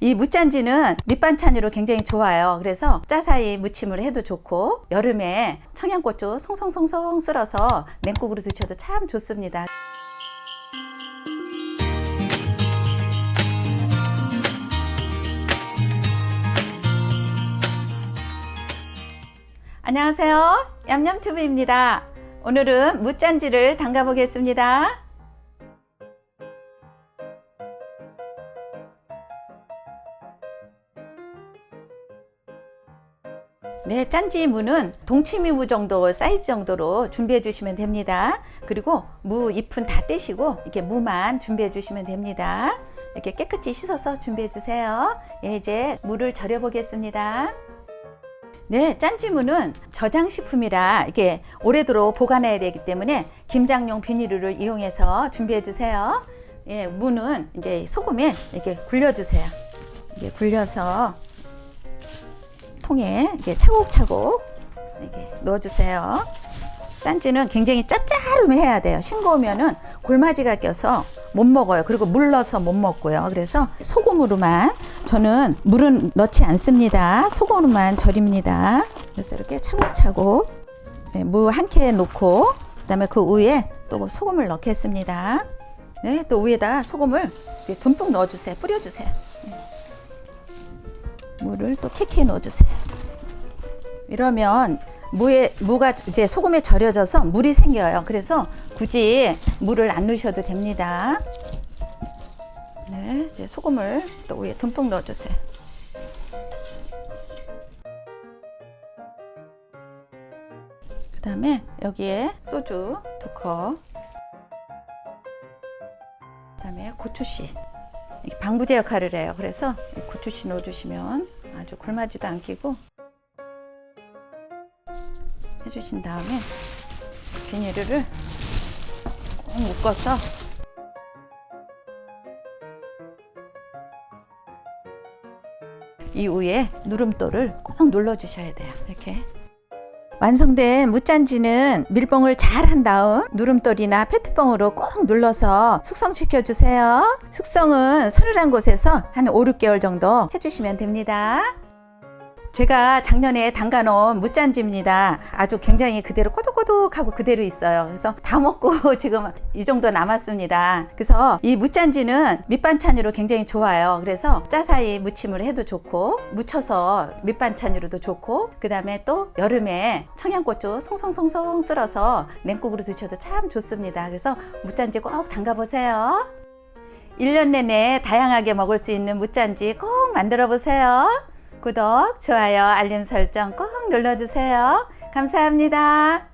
이 무짠지는 밑반찬으로 굉장히 좋아요. 그래서 짜사이 무침을 해도 좋고, 여름에 청양고추 송송송송 썰어서 냉국으로 드셔도 참 좋습니다. 안녕하세요, 얌얌튜브입니다. 오늘은 무짠지를 담가 보겠습니다. 네, 짠지 무는 동치미무 정도 사이즈 정도로 준비해 주시면 됩니다. 그리고 무 잎은 다 떼시고 이렇게 무만 준비해 주시면 됩니다. 이렇게 깨끗이 씻어서 준비해 주세요. 예, 이제 무를 절여 보겠습니다. 네, 짠지무는 저장식품이라 이렇게 오래도록 보관해야 되기 때문에 김장용 비닐을 이용해서 준비해 주세요. 예, 무는 이제 소금에 이렇게 굴려 주세요. 이렇게 굴려서 통에 이렇게 차곡차곡 이렇게 넣어주세요. 짠지는 굉장히 짭짤해야 돼요. 싱거우면은 골마지가 껴서 못 먹어요. 그리고 물러서 못 먹고요. 그래서 소금으로만, 저는 물은 넣지 않습니다. 소금으로만 절입니다. 그래서 이렇게 차곡차곡 무 한 캔 넣고, 그다음에 그 위에 또 소금을 넣겠습니다. 네, 또 위에다 소금을 듬뿍 넣어주세요. 뿌려주세요. 무를 또 캐캐 넣어주세요. 이러면 무가 이제 소금에 절여져서 물이 생겨요. 그래서 굳이 물을 안 넣으셔도 됩니다. 네, 이제 소금을 또 위에 듬뿍 넣어주세요. 그 다음에 여기에 소주 2컵, 그 다음에 고추씨, 방부제 역할을 해요. 그래서 고추씨 넣어주시면 아주 골마지도 안 끼고 해주신 다음에 비닐을 꼭 묶어서 이 위에 누름돌을 꼭 눌러주셔야 돼요. 이렇게 완성된 무짠지는 밀봉을 잘 한 다음 누름돌이나 페트병으로 꼭 눌러서 숙성시켜 주세요. 숙성은 서늘한 곳에서 한 5, 6개월 정도 해주시면 됩니다. 제가 작년에 담가 놓은 무짠지입니다. 아주 굉장히 그대로 꼬독꼬독하고 그대로 있어요. 그래서 다 먹고 지금 이 정도 남았습니다. 그래서 이 무짠지는 밑반찬으로 굉장히 좋아요. 그래서 짜사이 무침을 해도 좋고, 무쳐서 밑반찬으로도 좋고, 그 다음에 또 여름에 청양고추 송송송송 썰어서 냉국으로 드셔도 참 좋습니다. 그래서 무짠지 꼭 담가 보세요. 1년 내내 다양하게 먹을 수 있는 무짠지 꼭 만들어 보세요. 구독, 좋아요, 알림 설정 꼭 눌러주세요. 감사합니다.